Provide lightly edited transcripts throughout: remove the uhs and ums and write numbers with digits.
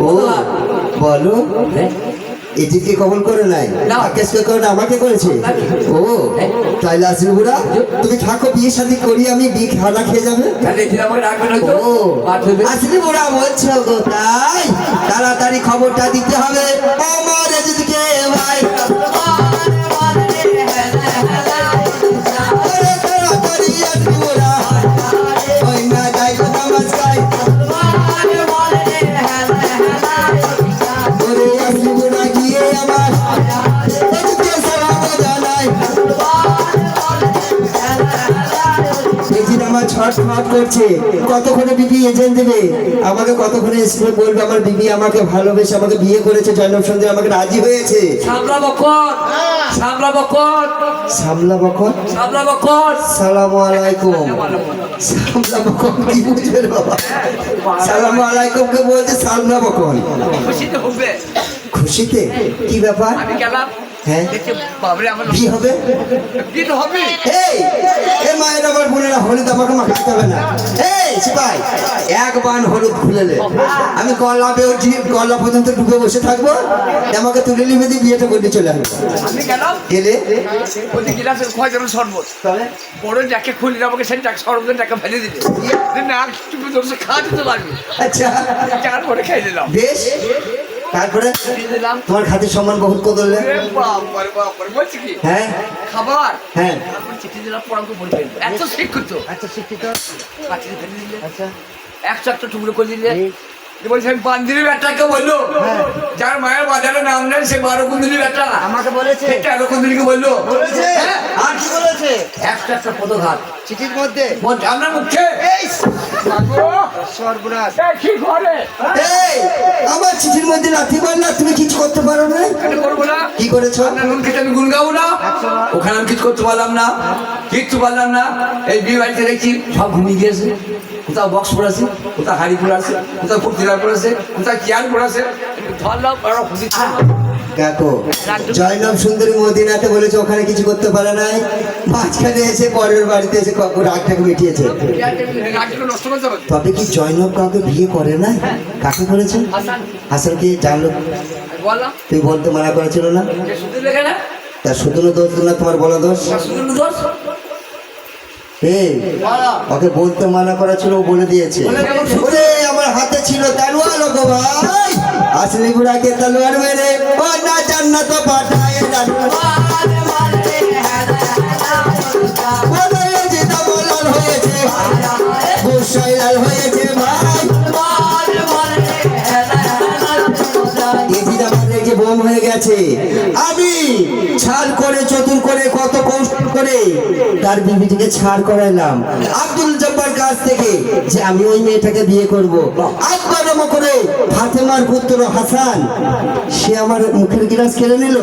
ও বলো এটিকে কবল করে নাই কেসকে করে আমাকে করেছে ও তাইলে আসলে বুড়া তুমি থাকো বিয়ে শাদী করি আমি বিয়ে খাওয়া খেয়ে যাবে ও আসলে বুড়া বলছো গো তাই তাড়াতাড়ি খবরটা দিতে হবে আমার এদিকে ভাই তাড়াতাড়ি আসলে বুড়া ওই না যাই তো নামাজ খাই ছটফট করছে কতক্ষণে বিবি এজেন্ট দেবে আমাকে কতক্ষণে স্কুলে বলবে আমার বিবি আমাকে ভালোবেসে আমাকে বিয়ে করেছে জয়নব সন্ধ্যে আমাকে রাজি হয়েছে সামলা বকর সামলা বকর সামলা বকর সামলা বকর সালামু আলাইকুম সামলা বকর কি বুঝবে বাবা সালামু আলাইকুম কে বলছে সামলা বকর খুশিতে হবে খুশিতে কি ব্যাপার আমি গেলাম হ্যাঁ বাবরে আমার কি হবে কি তো হবে এই এ মায়ের আমার বোনেরা হলুদ আমাকে মাখাতে হবে না এই সিপাই এক বান হলুদ খুলেলে আমি গলা বেউছি গলা পর্যন্ত ডুবে বসে থাকবো আমাকে তুলে নিবে দিয়ে বিয়েটা করতে চলে আসবো আমি গেলাম গেলে ওই গিলাসের খয় জন শরবত তাহলে বড় যাকে খুলি আমাকে সেই টাকা শরবতের টাকা ফেলে দিলে না তুমি দোষে খাওয়াতে তো পারবি আচ্ছা চার পরে খাই দিলাম বেশ তারপরে দিলাম তোমার খাতির সম্মান বহুত করলে বলছি কি হ্যাঁ খাবার হ্যাঁ চিঠি দিলাম পড়াকে বলতে এত শিক্ষিত আচ্ছা শিক্ষিত পাঠিয়ে ফেলে দিলে আচ্ছা একশো একটা টুকরো করে দিলে বলছি আমি পান্দিরি ব্যাটাকে বললো যার মায়ের বাজারে নাম নেই সে 12 কুন্দুলি ব্যাটা আমাকে বলেছে 13 কুন্দুলিকে বললো হ্যাঁ? আর কি বলেছে একটা একটা পদঘাত চিঠির মধ্যে আপনার মুখে সর্বনাশ কি করে এই আমার চিঠির মধ্যে লাথি মারলা তুমি কিছু করতে পারো না এটা করবো না কি করেছো আপনার নুন খেতে আমি গুন গাবো না ওখানে আমি কিছু করতে পারলাম না কিচ্ছু পারলাম না এই বিয়ে বাড়িতে দেখছি সব ঘুমিয়ে গিয়েছে কোথাও বক্স পড়েছে কোথাও হাড়ি পড়েছে কোথাও ফুর্তিদার পড়েছে কোথাও চেয়ার পড়েছে ধরলাম আর খুশি দেখো জয়নব সুন্দরী মদিনাতে বলেছে ওখানে কিছু করতে পারে নাই মাঝখানে এসে পরের বাড়িতে এসে রাগটাকে মিটিয়েছে নষ্ট করতে হবে তবে কি জয়নব কাউকে বিয়ে করে না কাকে করেছে হাসানকে জানলো বললাম তুই বলতে মানা করেছিল না শুধু লেখে না তার শুধু দোষ না তোমার বলা দোষ শুধু দোষ এই ওকে বলতে মানা করা ছিল ও বলে দিয়েছে ওরে আমার হাতে ছিল তলোয়ার গো ভাই আসলি বুড়াকে তলোয়ার মেরে ও না জান্নাত পাঠায় লাল হয়েছে গোসাই লাল হয়েছে ভাই বোম হয়ে গেছে আমি ছাড় করে চতুর করে কত কষ্ট করে তার বিবিটিকে ছাড় করাইলাম আব্দুল জব্বার কাছ থেকে যে আমি ওই মেয়েটাকে বিয়ে করব একবার করে ফাতেমার পুত্র হাসান সে আমার মুখের গিলাস কেড়ে নিল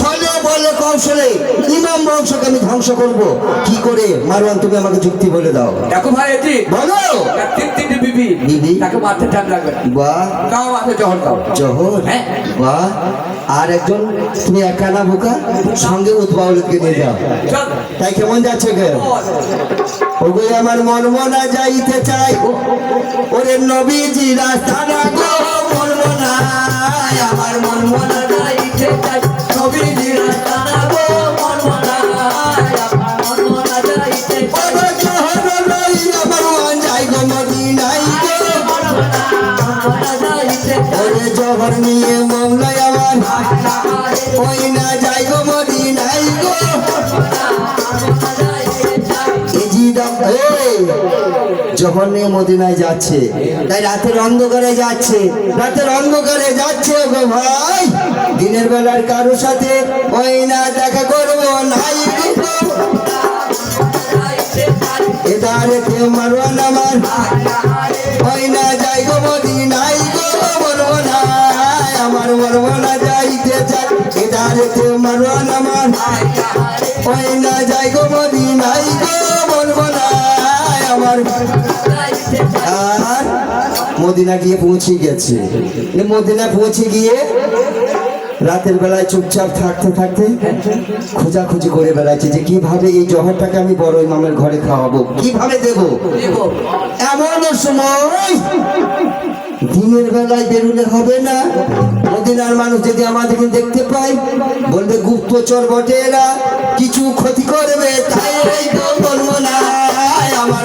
ছলে বলে কৌশলে ইমাম বংশকে আমি ধ্বংস করব কি করে মারওয়ান তুমি আমাকে যুক্তি বলে দাও দেখো ভাই এটি বলো তিনটি বিবি বিবি তাকে মারতে টান লাগবে বাহ তাও মাথা জহর দাও জহর হ্যাঁ বাহ আর একজন তুমি একা না বোকা সঙ্গে উৎপাদকে নিয়ে যাও তাই কেমন যাচ্ছে গে ওগো আমার মন মনা যাইতে চাই ওরে নবীজি রাস্তা না গো মন মনা আমার মন মনা যাইতে চাই নবীজি রাস্তা না গো মন মনা আমার মন মনা যাইতে চাই ওগো জহর লই আমার মন যাই গো মদিনায় গো মন মনা যাইতে ওরে জহর নিয়ে মমলায় আমার ওই না যাই গো মদিনায় গো যখন নিয়ে মদিনায় যাচ্ছে তাই রাতের অন্ধকারে যাচ্ছে গো ভাই দিনের বেলার কারো সাথে ওই না দেখা করবো নাই এদারে কেউ মারওয়ান আমার ওই না যাই গো মদিনায় গো বলবো না আমার বলবো না যাইতে চাই এদারে কেউ মারওয়ান আমার ওই না যাই গো মদিনায় গো বলবো না আমার আর মদিনা গিয়ে পৌঁছে গেছে মদিনা পৌঁছে গিয়ে রাতের বেলায় চুপচাপ থাকতে থাকতে খোঁজাখুঁজি করে বেড়াচ্ছে যে কিভাবে এই জহরটাকে আমি বড় ইমামের ঘরে খাওয়াবো কিভাবে দেবো এমন সময় দিনের বেলায় বেরোলে হবে না, মদিনার মানুষ যদি আমাদেরকে দেখতে পায় বলবে গুপ্তচর বটে এরা, কিছু ক্ষতি করবে, তাই এই তো বলবো না। আমার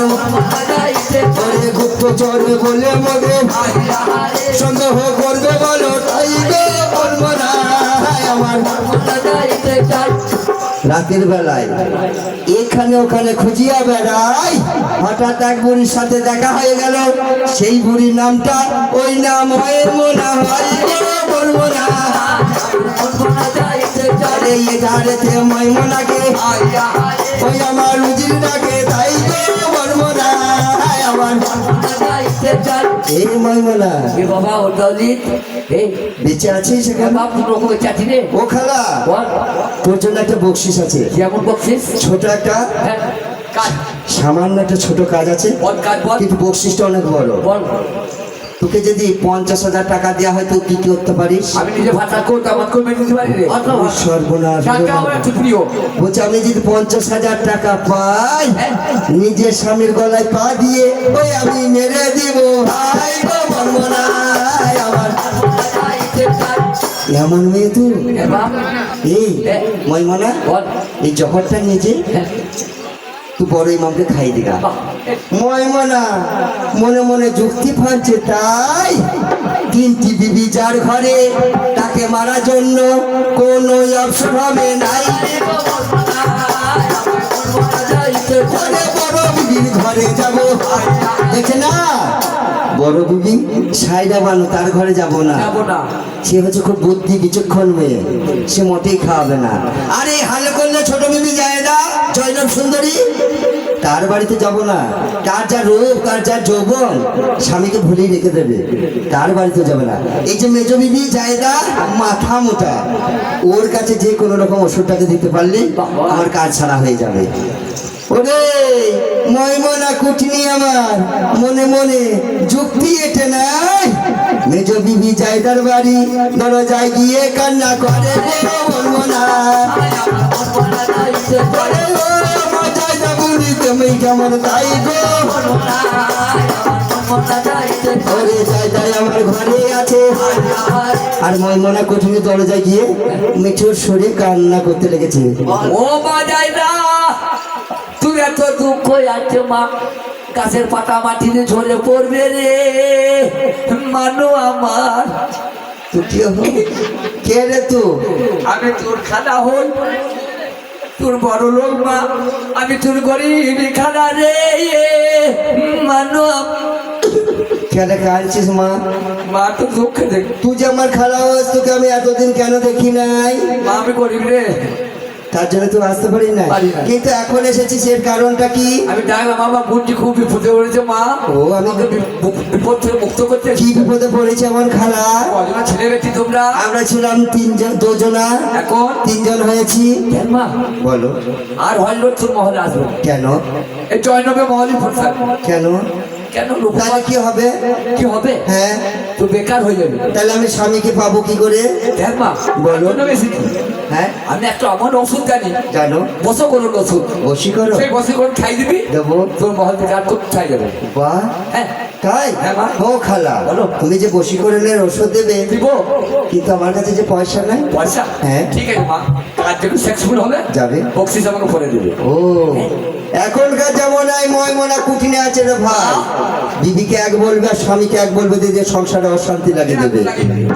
ওরে গুপ্তচর বলে মনে সন্দেহ করবে বলো, তাই তো বলবো না। আমার রাতের বেলায় এখানে ওখানে খুঁজিয়া বেড়াই, হঠাৎ এক বুড়ির সাথে দেখা হয়ে গেল। সেই বুড়ির নামটা ওই নাম হয় মোনা, হয় বলবো না। ধারেতে ময়মোনাকে ওই আমার রুজির ডাকে, তাই তো বলবো না। আমার এই ময়মোনা বাবা ও দলিত বেঁচে আছে সেখানে? বাপ রকমের চাটি রে ও খালা, তোর জন্য একটা বকশিস আছে। যেমন বকশিস ছোট একটা কাজ সামান্য একটা ছোট কাজ আছে, বল কাজ বল কিন্তু বকশিসটা অনেক বড়। বল তোকে যদি 50,000 টাকা দেওয়া হয় তো কি কি করতে পারিস? আমি নিজে ভাষা করতে আমার করবে দিতে পারি রে ওই সর্বনাশ। টাকা আমার একটু প্রিয় বলছে আমি যদি 50,000 টাকা পাই, নিজের স্বামীর গলায় পা দিয়ে ওই আমি মেরে দিব, ভাই গো বলবো না। আমার এমন মেয়ে তুই। এই ময়মনা, বল এই জহরটা নিজে তুই বড় ইমামকে খাই দিগা। ময়মনা মনে মনে যুক্তি ফাঁকছে, তাই 3টি বিবি যার ঘরে, তাকে মারার জন্য কোনো অপশন হবে নাই। বড় বিবির ঘরে যাব, দেখে না বড় বিবি সাইডা বানো, তার ঘরে যাব না। যাবো না সে হচ্ছে খুব বুদ্ধি বিচক্ষণ মেয়ে, সে মোটেই খাওয়াবে না। আরে হালে করলে ছোট বিবি যায় না, জয়নব সুন্দরী, তার বাড়িতে যাব না। তার যা রূপ, তার যা যৌবন, স্বামীকে ভুলেই রেখে দেবে, তার বাড়িতে যাবে না। এই যে মেজ বিবি জায়দা মাথা মোটা, ওর কাছে যে কোনো রকম ওষুধটাকে দিতে পারলে আমার কাজ ছাড়া হয়ে যাবে। ওরে ময়মনা কুটনি আমার, মনে মনে যুক্তি এটে নাই। মেজ বিবি জায়দার বাড়ি দরজায় গিয়ে কান্না করে, বলবো না। তুমি কেমন তাই গো, ওরে জায়দায় আমার ঘরে আছে। আর ময়মনা কঠিন দরজায় গিয়ে মেঠোর সরে কান্না করতে লেগেছে। ও মা যায় না, তুই এত দুঃখ আছে মা, গাছের পাতা মাটিতে ঝরে পড়বে রে, মানো আমার। তুই কি হো? কে রে তুই? আমি তোর খানা হই, তোর বড় লোক মা, আমি তোর গরিব খানা রে, মানো কেন কাঁদছিস মা? মা তো দুঃখে দেখ, তুই যে আমার খারাপ হস, তোকে আমি এতদিন কেন দেখি নাই? মা আমি গরিব রে, তার জন্য তুই আসতে পারি না, পারি না। কিন্তু এখন এসেছিস এর কারণটা কি? আমি দেখলাম আমার বুদ্ধি খুব বিপদে পড়েছে মা। ও, আমি আমাকে বিপদ থেকে মুক্ত করতে কি বিপদে পড়েছে আমার খালা? কজনা ছেলে বেটি তোমরা? আমরা ছিলাম 2জনা, এখন 3জন হয়েছি। কেন মা? বলো আর হয়তো তোর মহলে আসবো, কেন? এই জয়নবে মহলই ফোরসান। কেন? কেন লোক তাহলে কি হবে? কি হবে? হ্যাঁ, তো বেকার হয়ে যাবে। তাহলে আমি স্বামীকে পাবো কি করে? দেখ মা, বলো। হ্যাঁ, আমি একটা আমার ওষুধ জানি, জানো? বসো করুন ওষুধ, বসি করো সেই বসে করুন খাই দিবি, দেবো। তোর মহল থেকে আর করতে খাই যাবে। বাহ, হ্যাঁ তাই? হ্যাঁ, মা। ও খালা, বলো। তুমি যে বশীকরণের ওষুধ দেবে, দিব কিন্তু আমার কাছে যে পয়সা নাই। পয়সা? হ্যাঁ। ঠিক আছে মা, কাজ যখন সাকসেসফুল হবে যাবে। বক্সিস আমাকে পরে দেবে। ও, এখনকার জামানায় ময়মনা কুটিনে আছে রে ভাই। বিবিকে এক বলবে আর স্বামীকে এক বলবে, যে সংসারে অশান্তি লাগিয়ে দেবে।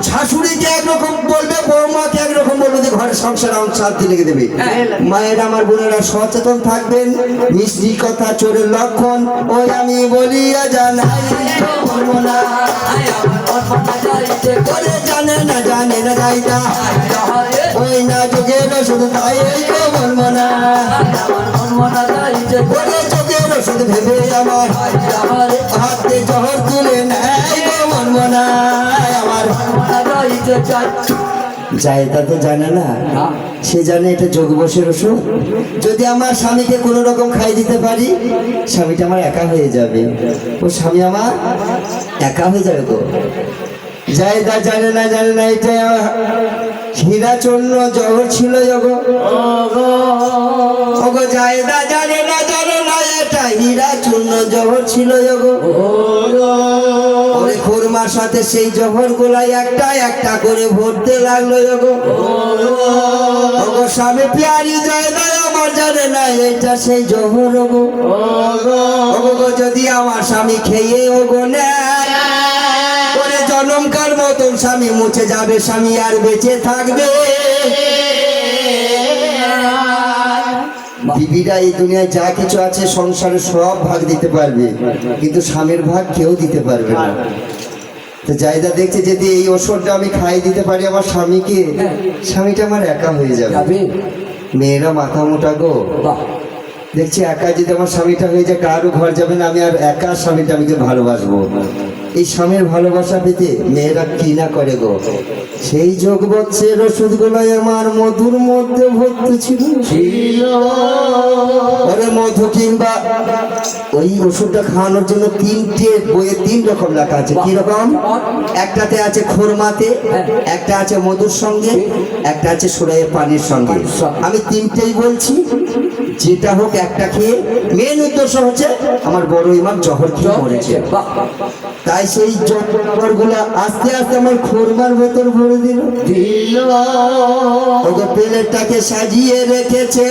শাশুড়িকে একরকম বলবে, বৌমাকে একরকম বলবে, যে ঘরের সংসারে অশান্তি লেগে দেবে। মায়ের আমার বোনেরা সচেতন থাকবেন, মিষ্টি কথা চোরের লক্ষণ, ওই আমি বলিয়া জানাই, বলবো না। করে জানে না যাইতা, ওই না যোগের ওষুধ, তাই এই তো বলবো না। করে যোগের ওষুধ ভেবে আমার হাতে জহর তুলে নেয়, বলবো না। আমার জায়দা তো জানে না, সে জানে এটা যোগ বসের ওষুধ। যদি আমার স্বামীকে কোনো রকম খাই দিতে পারি, স্বামীটা আমার একা হয়ে যাবে, ও স্বামী আমার একা হয়ে যাবে গো। জায়দা জানে না এটা হীরা চূর্ণ জগৎ ছিল জগ। ওগো জায়দা জানে না এটা হীরা চূর্ণ জহর ছিল গো। ওরে খুরমার সাথে সেই জহর গুলাই একটা একটা করে ভরতে লাগলো গো। ওগো স্বামী প্যারি যায় না আমার জানে না এটা সেই জহর গো। ওগো গো যদি আমার স্বামী খেয়ে ওগো নেয়, ওরে জনমকার মতন স্বামী মুছে যাবে, স্বামী আর বেঁচে থাকবে। বিবিরা এই দুনিয়ায় যা কিছু আছে সংসারে সব ভাগ দিতে পারবে, কিন্তু স্বামীর ভাগ কেউ দিতে পারবে না। তো জায়দা দেখছে যদি এই ওষুধটা আমি খাই দিতে পারি আমার স্বামীকে, স্বামীটা আমার একা হয়ে যাবে। মেয়েরা মাথা মোটা গো, দেখছি একা যদি আমার স্বামীটা হয়ে যায় কারো ঘর যাবে না, আমি আর একা স্বামীটা আমি ভালোবাসবো। এই স্বামীর ভালোবাসা পেতে মেয়েরা কি না করে গো। সেই যোগ বৎসের ওষুধ গুলোই আমার মধুর মধ্যে ভর্তি ছিল। ওরে মধু কিংবা ওই ওষুধটা খাওয়ানোর জন্য 3টে বইয়ে 3 রকম লেখা আছে। কি রকম? একটাতে আছে খুরমাতে, একটা আছে মধুর সঙ্গে, একটা আছে সুরাইয়ের পানির সঙ্গে। আমি 3টেই বলছি, যেটা হোক একটা খেয়ে। মেন উদ্দেশ্য হচ্ছে আমার বড় ইমাম জহর খেয়ে মরেছে, তাই সেই জহর গুলা আস্তে আস্তে আমার খুরমার ভেতর ভরে দিল। ওগো প্লেটটাকে সাজিয়ে রেখেছে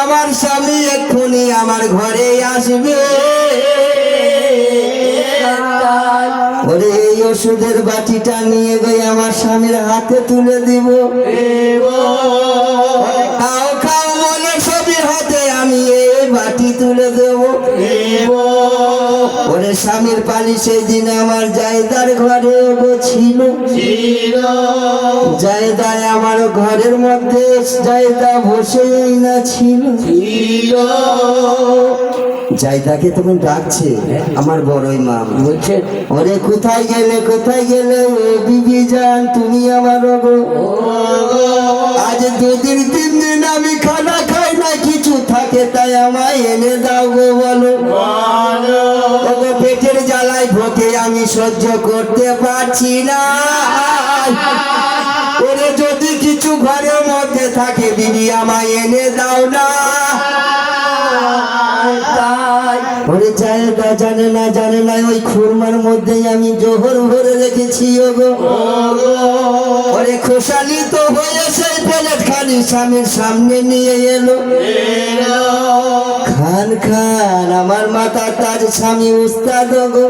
আমার স্বামী এক্ষুনি আমার ঘরে আসবে। ওরে এই ওষুধের বাটিটা নিয়ে গিয়ে আমার স্বামীর হাতে তুলে দিব। খাও খাও মনে সবির হাতে আমি এই বাটি তুলে দেব। ওরে স্বামীর পানি সেই দিন আমার জায়দার ঘরে গো ছিল। জায়দায় আমার ঘরের মধ্যে জায়দা বসেই না ছিল। জায়দাকে তখন ডাকছে আমার বড় ইমাম, বলছে ওরে কোথায় গেলে কোথায় গেলে ও বিবি জান তুমি আমার গো। আজ 2 দিন 3 দিন আমি খানা খাই না, কিছু থাকে তাই আমায় এনে দাও গো বলো। ওগো পেটের জ্বালায় ভোকে আমি সহ্য করতে পারছি না। ওরে যদি কিছু ঘরের মধ্যে থাকে বিবি আমায় এনে দাও না। ওরে জায়গা জানে না ওই খুরমার মধ্যেই আমি জোহর ভরে রেখেছি ওগো। ওরে খোসালি তো হয়ে সেই প্লেট খালি স্বামীর সামনে নিয়ে এলো। খান খান আমার মাথা তার স্বামী উস্তাদ গো।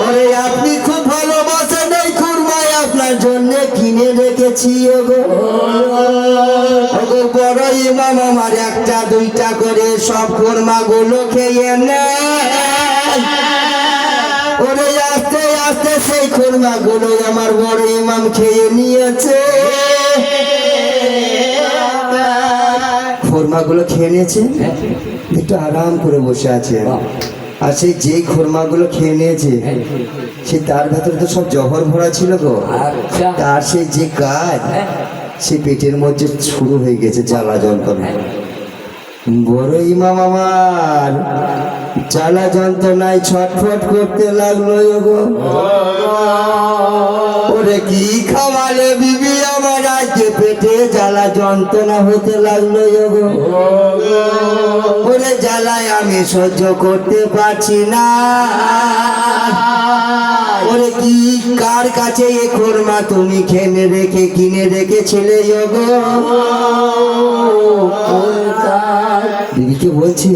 ওরে আপনি খুব ভালোবাসেন এই খুরমায় আপনার জন্য কিনে রেখেছি ওগো। ওগো বড় ইমাম আমার 1টা 2টা করে সব খুরমা গুলো খেয়ে নেয়। ওরে আস্তে আস্তে সেই খুরমা গুলো আমার বড় ইমাম খেয়ে নিয়েছে। খুরমা গুলো খেয়ে নিয়েছে, একটু আরাম করে বসে আছে। আর সেই যে খুরমা গুলো খেয়ে নিয়েছে সে তার ভেতরে তো সব জহর ভরা ছিল গো। তার সেই যে কাজ সে পেটের মধ্যে শুরু হয়ে গেছে জ্বালা যন্ত্রণা। বড় ইমাম আমার জ্বালা যন্ত্রণায় ছটফট করতে লাগলো গো। ওরে কি খাওয়ালে বিবি আমার আজকে পেটে জ্বালা যন্ত্রণা হতে লাগলো গো। ওরে জ্বালায় আমি সহ্য করতে পারছি না। ওরে কি কার কাছে এ খুরমা তুমি কিনে রেখেছিলে গো। বিবিকে বলছে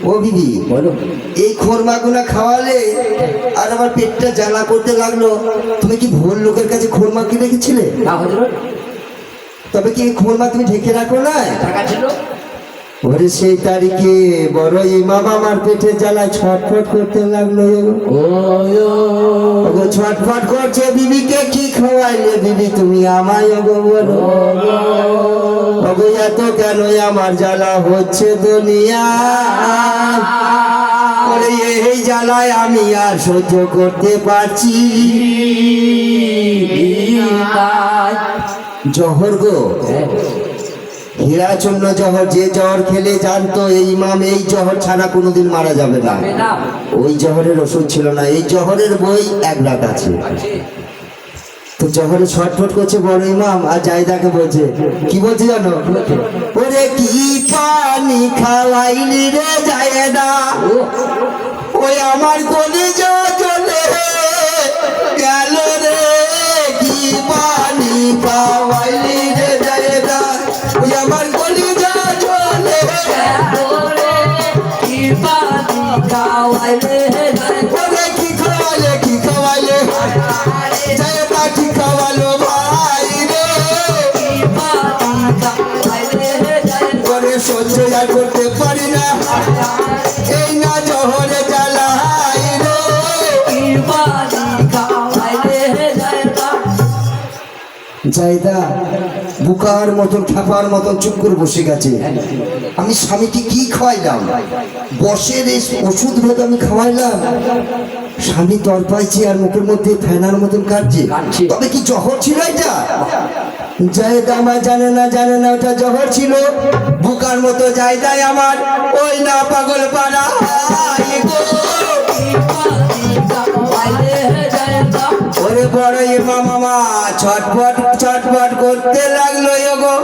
ও বিবি বলো, এই খুরমা গুলা খাওয়ালে আর আমার পেটটা জ্বালা করতে লাগলো, তুমি কি ভুল লোকের কাছে খুরমা কিনে রেখেছিলে? তবে কি এই খুরমা তুমি ঢেকে রাখো না? ওরে সেই তারিখে বড় ইমাম আমার পেটে জ্বালায় ছটফট করতে লাগলো। ও ছটফট করছে, বিবিকে কি খাওয়াইলে বিবি তুমি আমায় গো বলো। ওগো এত কেন আমার জ্বালা হচ্ছে দুনিয়া। ওরে এই জ্বালায় আমি আর সহ্য করতে পারছি। জহর গো, হীরা চূর্ণ জহর। যে জহর খেলে জানতো এই ইমাম এই জহর ছাড়া কোনোদিন মারা যাবে না। ওই জহরের ওষুধ ছিল না, এই জহরের বই 1 লাখ আছে। তো জহরে ছটফট করছে বড় ইমাম, আর জায়দাকে বলছে, কি বলছে জানো? ওরে কি পানি খাওয়াইলি রে জায়দা, ওই আমার কলিজা জ্বলে গেল রে, কি পানি খাওয়াইলি রে জায়দা, ওই আমার কলিজা জ্বলে কি পানি খাওয়াইলে ওরে কি খাওয়াইলে, কি খাওয়াইলে জায়দা, কি খাওয়ালো ভাই রে, কি পানি খাওয়াইলে ওরে সহ্য আর করতে পারি না, এই না জহরে জ্বালাই রে। কি পানি খাওয়াইলে জায়দা বুকার মতন ঠাপার মতন চুপ করে বসে গেছে। আমি স্বামীকে কি খাওয়াইলাম? বসের এই ওষুধ ভেদ আমি খাওয়াইলাম, স্বামী তর পাইছে আর মুখের মধ্যে ফেনার মতন কাটছে। তবে কি জহর ছিল এটা? জায়দা আমার জানে না, জানে না ওটা জহর ছিল। বুকার মতো জায়দায় আমার ওই না পাগল পাড়া ওরে বড় ইমাম মামা ছটফট ছটফট করতে লাগলো গো।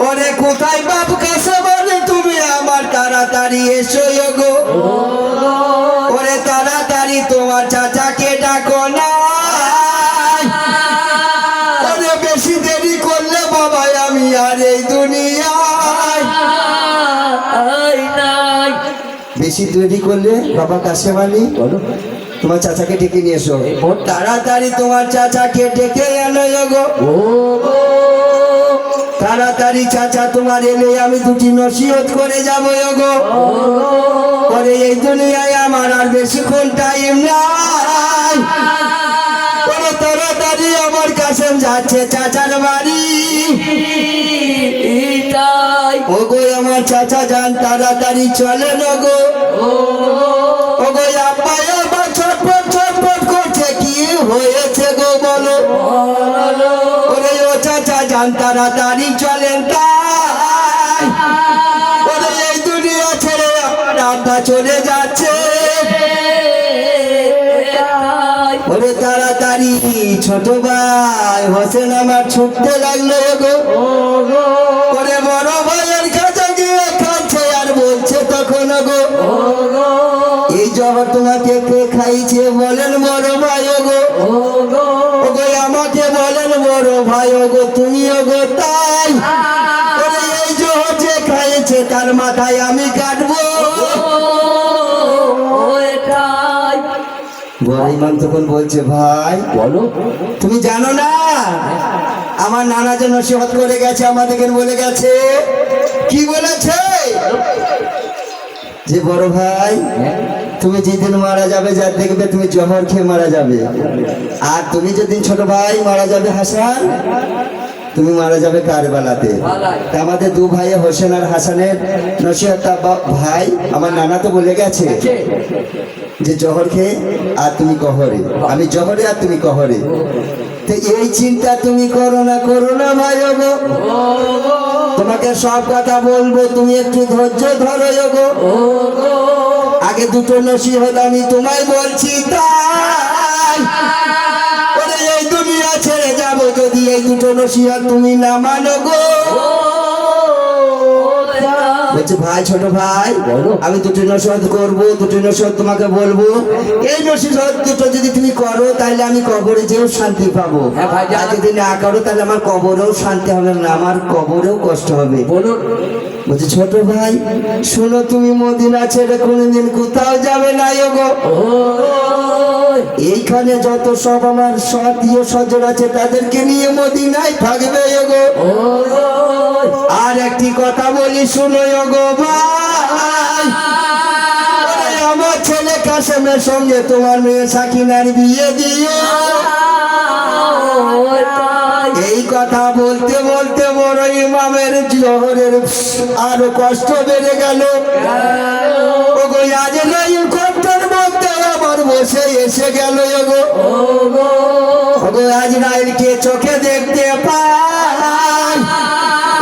ওরে কোথায় বাপ কাছে বলে তুমি আমার, তাড়াতাড়ি এসো গো। ওরে তাড়াতাড়ি তোমার চাচাকে ডাকো না, ওরে বেশি দেরি করলে বাবা আমি আর এই দুনিয়ায়, বেশি দেরি করলে বাবা কাছে মানি তোমার চাচাকে ডেকে নিয়ে এসো। তাড়াতাড়ি তোমার চাচাকে ডেকে আনো গো। তাড়াতাড়ি চাচা তোমার এলে আমি দুটি নসিহত করে যাবো গো। পরে এই দুনিয়ায় আমার আর বেশিক্ষণ টাইম নাই। পরে তাড়াতাড়ি আমার কাছে যাচ্ছে চাচার বাড়ি। ও গো আমার চাচা যান, তাড়াতাড়ি চলে গো। ও গো আব্বা আবার ছটফট ছটফট করছে, কি হয়েছে গো বলো? ওরে ও চাচা যান, তাড়াতাড়ি চলেন তাই, ওরে এই দুনিয়া ছেড়ে আমার আব্বা চলে যাচ্ছে। ওরে তাড়াতাড়ি ছোট ভাই হোসেন আমার ছুটতে লাগলো গো। ওরে বড় ভাইয়ের কাছে গিয়ে খাচ্ছে আর বলছে তখন গো, এই জহর তোমাকে কে খাইছে বলেন বড় ভাই গো। ওগো আমাকে বলেন বড় ভাই গো, তুমি গো তাই? ওরে এই জহর যে খাইছে তার মাথায় আমি কাটবো। বড় ইমাম তখন বলছে, ভাই বলো তুমি জানো না আমার নানা যে নসিহত করে গেছে, আমাদেরকে বলে গেছে, কি বলেছে? যে বড় ভাই তুমি যেদিন মারা যাবে, যা দেখবে তুমি জহর খেয়ে মারা যাবে, আর তুমি যেদিন ছোট ভাই মারা যাবে হাসান, তুমি মারা যাবে কারবালাতে। তা আমাদের দু ভাই হোসেন আর হাসানের নসিহত ভাই আমার নানা তো বলে গেছে যে জহর খেয়ে আর তুমি কহরে, আমি জহরে আর তুমি কহরে। তো এই চিন্তা তুমি করো না ভাই গো, তোমাকে সব কথা বলবো, তুমি একটু ধৈর্য ধরো গো। আগে দুটো নসিহত আমি তোমায় বলছি তাই, ওরে এই দুনিয়া ছেড়ে যাবো যদি এই দুটো নসিহত তুমি না মানো গো। বলছে ভাই ছোট ভাই আমি দুটো নসিহত করবো, দুটো নসিহত তোমাকে বলবো। এই নসিহত দুটো যদি তুমি করো তাহলে আমি কবরে যেও শান্তি পাবো, আর যদি না করো তাহলে আমার কবরেও শান্তি হবে না, আমার কবরেও কষ্ট হবে। বলুন। বলছে ছোট ভাই শোনো, তুমি মদিনা ছেড়ে কোনোদিন কোথাও যাবে না গো। এইখানে যত সব আমার আত্মীয় স্বজন আছে তাদেরকে নিয়ে মদিনায় থাকবে গো। আর একটি কথা বলি শুনো গো ভাই, আমার ছেলে কাসেমের সঙ্গে তোমার মেয়ে সাকিনার বিয়ে দিও। এই কথা বলতে বলতে বড় ইমামের জহরের আরো কষ্ট বেড়ে গেল। ওগো আজ নাই কষ্টের মধ্যে আমার বসে এসে গেল গো। ওগো আজ নাইলকে চোখে দেখতে পাই,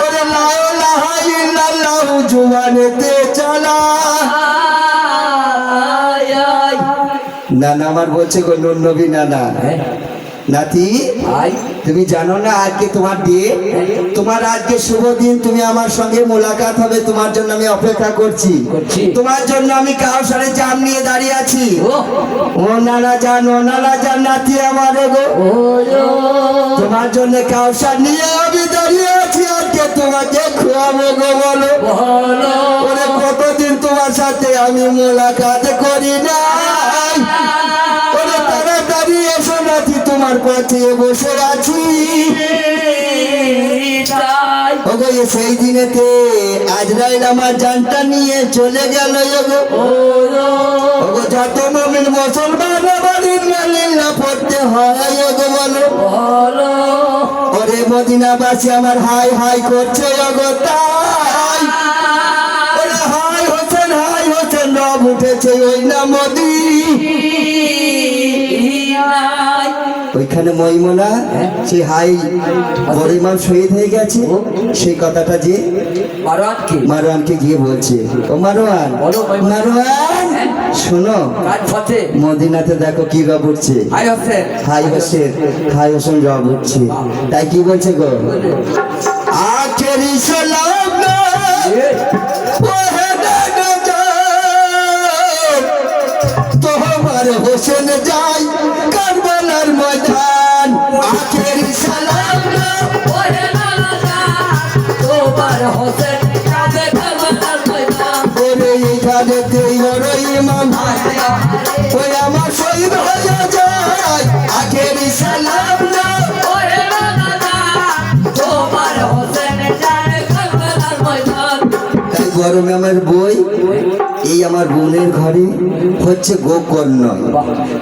ওরে লা ইলাহা ইল্লাল্লাহু জুবানেতে চলা। নানা আমার বলছে গো নুন নবী নানা, নাতি ভাই তুমি জানো না আজকে তোমার ডেট, তোমার আজকে শুভ দিন, তুমি আমার সঙ্গে মোলাকাত হবে, তোমার জন্য আমি অপেক্ষা করছি। তোমার জন্য আমি কাউসারে জাম নিয়ে দাঁড়িয়ে আছি। ও নানা জান নাতি আমার গো, তোমার জন্য কাউসার নিয়ে আমি দাঁড়িয়ে আছি, আজকে তোমাকে খোয়াবো গো। বলো ওরে কতদিন তোমার সাথে আমি মোলাকাত করি না, ওরে তাড়াতাড়ি এসো নাতি, তোমার কাছে বসে আছি। ওগো সেই দিনেতে আজরাইল আমার জানটা নিয়ে চলে গেল। ওগো যত মুমিন মুসলমান বাড়ির মালিল্লা পড়তে হয় ওগো বলো। ওরে মদিনাবাসী আমার হাই হাই করছে ওগো তাই, ওরে হাই হোসেন রব উঠেছে ওই না মোদি। ওইখানে মইমনা সে হাই বড় ইমাম শহীদ হয়ে গেছে, সেই কথাটা যে মারওয়ানকে গিয়ে বলছে, ও মারওয়ান শোনো, মদিনাতে দেখো কি রব উঠছে, হাই হোসেন রব উঠছে। তাই কি বলছে গো, আখেরি সালাম না তোমার হোসেন যাই কারবালার ময়দান, আখেরি সালাম না তোমার হোসেন যাবে কারবালার ময়দান। ওরে এইখানে বড় ইমাম ওই আমার শহীদ হয়ে যায়, আখেরি সালাম না তোমার হোসেন যাবে কারবালার ময়দান। তাই বড় আমার বই এই আমার বোনের ঘরে হচ্ছে গোকর্ণ।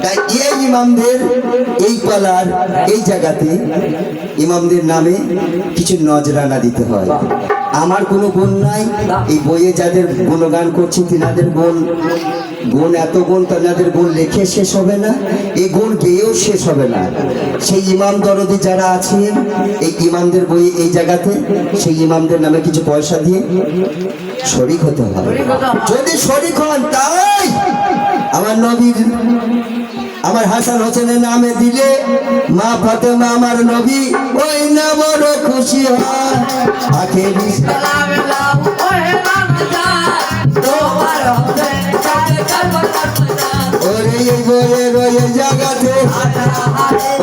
তাই এই ইমামদের এই পালার এই জায়গাতে ইমামদের নামে কিছু নজরানা দিতে হয়। আমার কোনো গুণ নাই, এই বইয়ে যাদের গুণগান করছি তিনাদের গুণ এত গুণ, তাদের গুণ লেখে শেষ হবে না, এই গুণ গেয়েও শেষ হবে না। সেই ইমাম দরদি যারা আছেন এই ইমামদের বই এই জায়গাতে সেই ইমামদের নামে কিছু পয়সা দিয়ে শরিক হতে হবে। যদি শরিক হন তাই আমার নবীর আমার হাসান হোসেনের নামে দিলে মা ফাতেমা আমার নবী ওই না বড় খুশি হয়। আখেরি সালাম লাও ওহে তোমার হোসেন যাবে কারবালার ময়দান। ওরে এই বইয়ের ওই জায়গাতে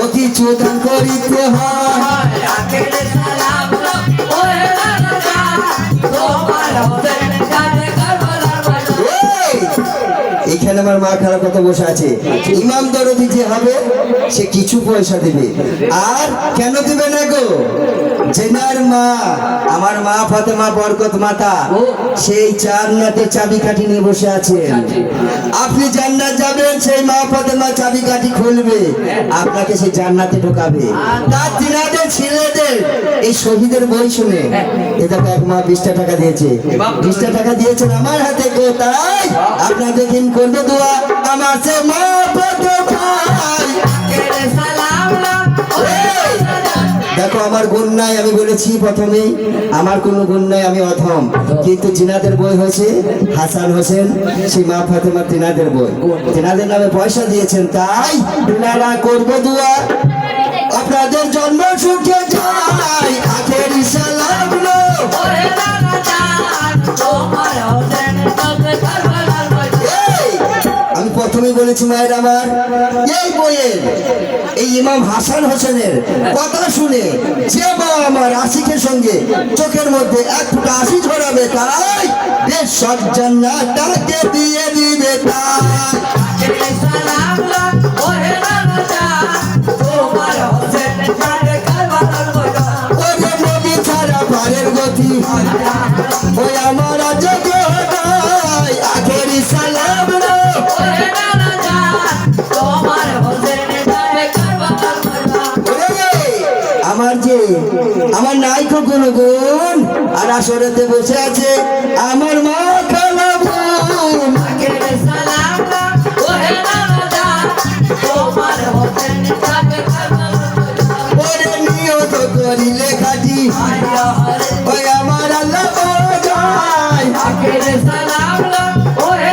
ও কিছু দান করিতে হয়। আখেরি সালাম লাও ওহে তোমার হোসেন যাবে কারবালার ময়দান। এখানে আমার মা খারাপ কথা বসে আছে, ইমাম দরদি যে হবে সে কিছু পয়সা দেবে। আর কেন দেবে না গো, জেনার মা আমার মা ফাতেমা বরকত মাতা সেই জান্নাতের চাবিকাঠি নিয়ে বসে আছেন। আপনি জান্নাত যাবেন, সেই মা ফাতেমা চাবিকাঠি খুলবে, আপনাকে সেই জান্নাতে ঢোকাবে। তার তিনাদের ছেলেদের এই শহীদের বই শুনে এটা এক মা 20টা টাকা দিয়েছে, 20টা টাকা দিয়েছেন আমার হাতে গো। তাই আপনাদের দিন করবে দোয়া আমার সে মা ফাতেমা। আখেরি সালাম লাও দেখো আমার গুণ নাই, আমি বলেছি প্রথমেই আমার কোনো গুণ নাই, আমি অথম। কিন্তু জিনাদের বই হয়েছে হাসান হোসেন, সেই মা ফাতেমা তিনাদের বই, তিনাদের নামে পয়সা দিয়েছেন। তাই তিনারা করবো দোয়া আপনাদের জন্ম সুখে যায়। আখেরি সালাম ওহে তোমার হোসেন যাবে কারবালার ময়দান। আমি প্রথমেই বলেছি মায়ের আমার এই বইয়ের এই ইমাম হাসান হোসেনের কথা শুনে যে মা আমার আশিকের সঙ্গে চোখের মধ্যে এক ফুটা আশি ঝরাবে, তাই বেশ সব জান্নাত তাকে দিয়ে দিবে। তাই আখেরি সালাম লাও ওহে তোমার হোসেন যাবে কারবালার ময়দান। ওরে নবী ছাড়া পারের গতি ওই আমার যোগ্য হয়। আখেরি সালাম ওহে তোমার হোসেন যাবে কারবালার ময়দান। আমার যে আমার নাইকো কোনো গুণ, আর আসরেতে বসে আছে আমার মা খালা বোন। আখেরি সালাম লাও ওহে তোমার হোসেন যাবে কারবালার ময়দান। ওরে নিয়ত করিলে খাটি ওই আমার আল্লাহ যায়। আখেরি সালাম লাও ওহে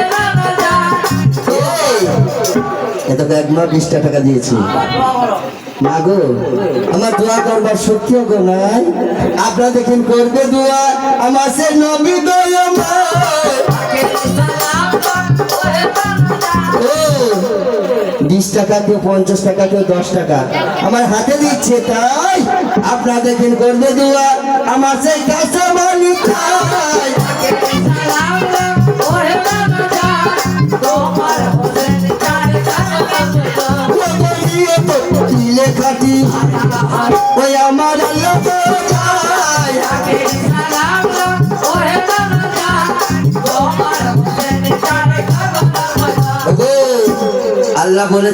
এত এক মা 20টা টাকা দিয়েছি। না গো, আমার দোয়া করবার শক্তি গো নাই। আপনারা দেখেন করবে দোয়া আমার সে নবী দয়াময়। ও 20 টাকা কেউ 50 টাকা কেউ 10 টাকা আমার হাতে দিচ্ছে, তাই আপনারা দেখেন করবে দোয়া আমার সে কাছে মালিক চাই। লেখাটি ওই আমার আল্লাহ চাই। আল্লাহ বলে